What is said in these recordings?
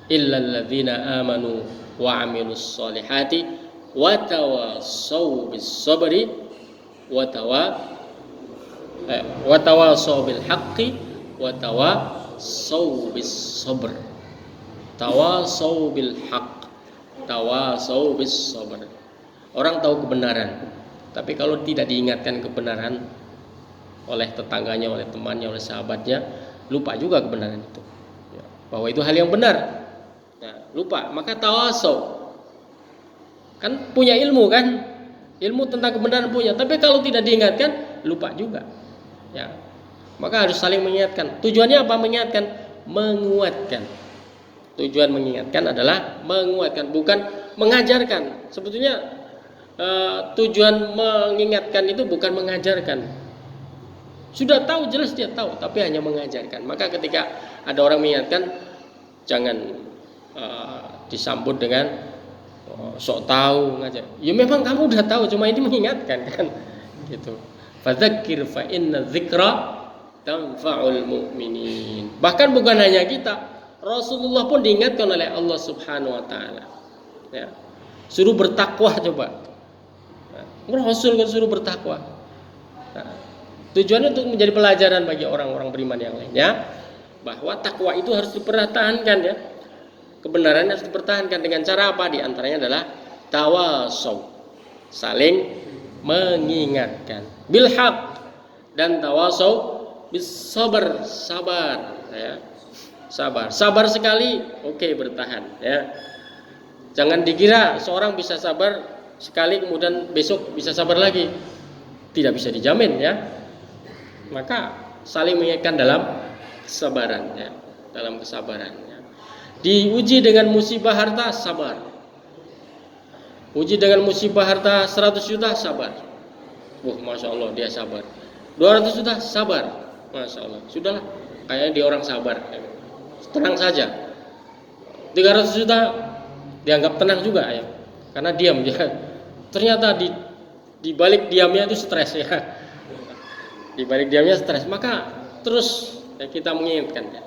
illal ladzina amanu wa 'amilus solihati wa tawassaw bis sabri wa tawassaw bil haqqi wa tawassaw bis sabr. Tawassaw bil haqq, tawassaw bis sabr. Orang tahu kebenaran, tapi kalau tidak diingatkan kebenaran oleh tetangganya, oleh temannya, oleh sahabatnya, lupa juga kebenaran itu, bahwa itu hal yang benar. Nah, lupa, maka tawasaw, kan punya ilmu kan, ilmu tentang kebenaran punya, tapi kalau tidak diingatkan lupa juga. Ya, maka harus saling mengingatkan. Tujuannya apa mengingatkan? Menguatkan. Tujuan mengingatkan adalah menguatkan, bukan mengajarkan. Sebetulnya tujuan mengingatkan itu bukan mengajarkan. Sudah tahu, jelas dia tahu, tapi hanya mengajarkan. Maka ketika ada orang mengingatkan, jangan disambut dengan sok tahu ngajar. Ya memang kamu udah tahu, cuma ini mengingatkan kan. Gitu. Fadzakir fa inna dzikra tanfa'ul mu'minin. Bahkan bukan hanya kita, Rasulullah pun diingatkan oleh Allah Subhanahu wa taala. Ya. Suruh bertakwa coba. Rasul kan suruh bertakwa. Nah, tujuannya untuk menjadi pelajaran bagi orang-orang beriman yang lainnya, bahwa takwa itu harus dipertahankan ya. Kebenaran harus dipertahankan dengan cara apa? Di antaranya adalah tawasaw, saling mengingatkan, bil haq, dan tawasaw bis sabar, sabar ya. Sabar sekali, oke, bertahan ya. Jangan dikira seorang bisa sabar sekali kemudian besok bisa sabar lagi, tidak bisa dijamin ya. Maka saling mengingatkan dalam kesabaran ya, dalam kesabaran ya. Diuji dengan musibah harta, sabar. Uji dengan musibah harta 100 juta, sabar. Masya Allah dia sabar. 200 juta, sabar. Masya Allah, sudahlah, kayaknya dia orang sabar, tenang saja. 300 juta dianggap tenang juga ya, karena diam dia. Ternyata di balik diamnya itu stres ya. Di balik diamnya stres, maka terus ya, kita mengingatkan ya.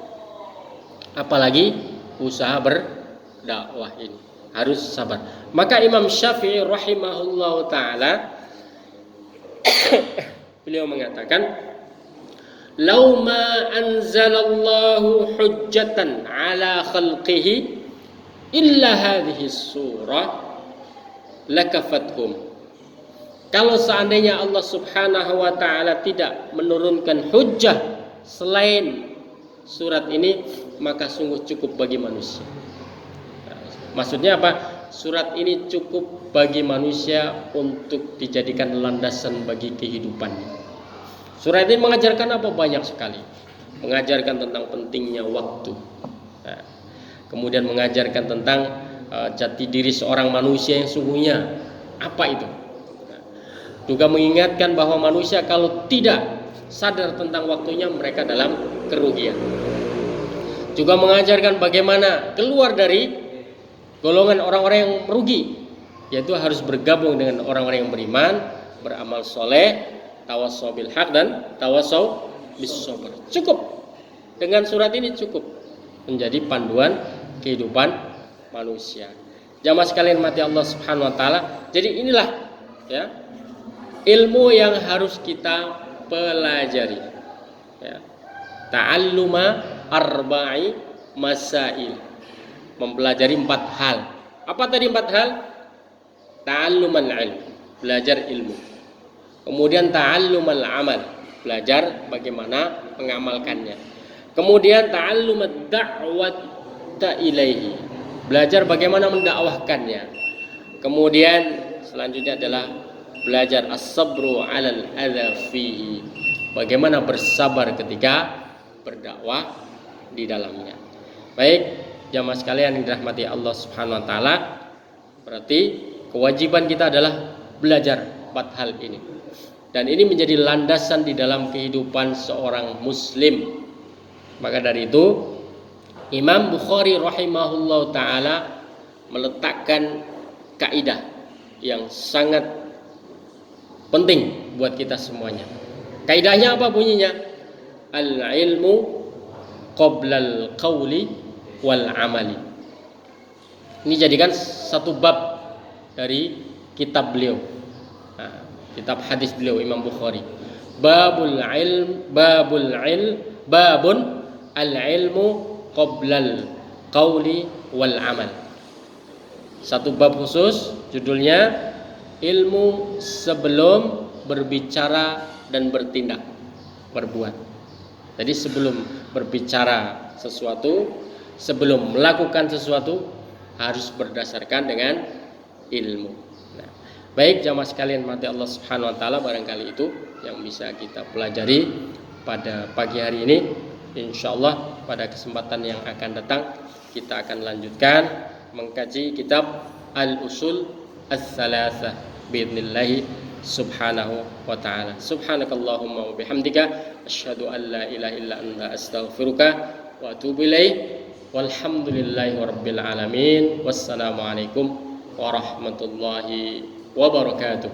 Apalagi usaha berdakwah ini harus sabar. Maka Imam Syafi'i rahimahullah taala beliau mengatakan, "Lau ma anzalallahu hujjatan ala khalqihi illa hadhihi surah lakafathum." Kalau seandainya Allah Subhanahu wa taala tidak menurunkan hujjah selain surat ini, maka sungguh cukup bagi manusia. Maksudnya apa? Surat ini cukup bagi manusia untuk dijadikan landasan bagi kehidupannya. Surat ini mengajarkan apa? Banyak sekali. Mengajarkan tentang pentingnya waktu. Nah, kemudian mengajarkan tentang jati diri seorang manusia yang sungguhnya. Apa itu? Nah, juga mengingatkan bahwa manusia kalau tidak sadar tentang waktunya, mereka dalam kerugian. Juga mengajarkan bagaimana keluar dari golongan orang-orang yang merugi, yaitu harus bergabung dengan orang-orang yang beriman, beramal soleh, tawasaw bil haq dan tawasaw bis sabr. Cukup dengan surat ini, cukup menjadi panduan kehidupan manusia. Jamaah sekalian mati Allah Subhanahu wa taala. Jadi inilah ya ilmu yang harus kita pelajari. Ya. Ta'alluma arba'i masail. Mempelajari 4 hal. Apa tadi 4 hal? Ta'allumal ilm, belajar ilmu. Kemudian ta'allumal amal, belajar bagaimana mengamalkannya. Kemudian ta'allumat da'wata ilaihi, belajar bagaimana mendakwahkannya. Kemudian selanjutnya adalah belajar as-sabru 'alal adza fihi, bagaimana bersabar ketika berdakwah di dalamnya. Baik, jamaah sekalian yang dirahmati Allah Subhanahu wa taala, berarti kewajiban kita adalah belajar 4 hal ini. Dan ini menjadi landasan di dalam kehidupan seorang muslim. Maka dari itu Imam Bukhari rahimahullah taala meletakkan kaidah yang sangat penting buat kita semuanya. Kaidahnya apa bunyinya? Al-ilmu qoblal qawli wal amali. Ini jadikan satu bab dari kitab beliau. Nah, kitab hadis beliau Imam Bukhari. Babun al-ilmu qoblal qauli wal amal. Satu bab khusus judulnya ilmu sebelum berbicara dan bertindak, berbuat. Jadi sebelum berbicara sesuatu, sebelum melakukan sesuatu harus berdasarkan dengan ilmu. Nah, baik jamaah sekalian mati Allah Subhanahu wa taala, barangkali itu yang bisa kita pelajari pada pagi hari ini. Insyaallah pada kesempatan yang akan datang kita akan lanjutkan mengkaji kitab Al-Usul Ats-Tsalatsah biidznillah subhanahu wa ta'ala. Subhanakallahumma wa bihamdika asyhadu an la ilaha illa anta astaghfiruka wa atubu ilaik. Walhamdulillahi rabbil alamin. Wassalamualaikum warahmatullahi wabarakatuh.